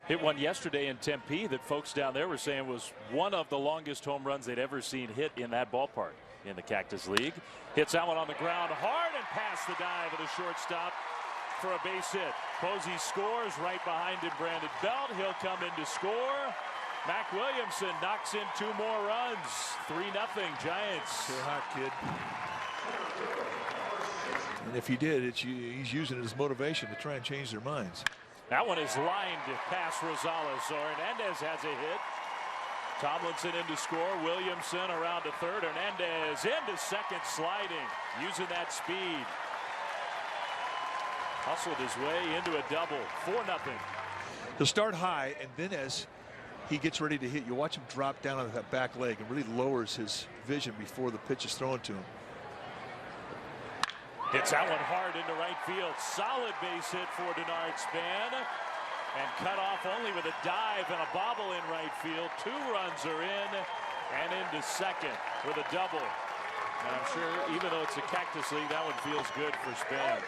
Hit one yesterday in Tempe that folks down there were saying was one of the longest home runs they'd ever seen hit in that ballpark in the Cactus League. Hits that one on the ground hard and past the dive of the shortstop for a base hit. Posey scores. Right behind him, Brandon Belt. He'll come in to score. Mac Williamson knocks in 2 more runs. 3-0 Giants. You're hot, kid. And if he did, he's using it as motivation to try and change their minds. That one is lined past Rosales. So Hernandez has a hit. Tomlinson in to score. Williamson around to third. Hernandez into second, sliding, using that speed. Hustled his way into a double. 4-0. He'll start high, and then as he gets ready to hit, you watch him drop down on that back leg and really lowers his vision before the pitch is thrown to him. Hits that one hard into right field. Solid base hit for Denard Span. And cut off only with a dive and a bobble in right field. 2 runs are in and into second with a double. And I'm sure even though it's a Cactus League, that one feels good for Span.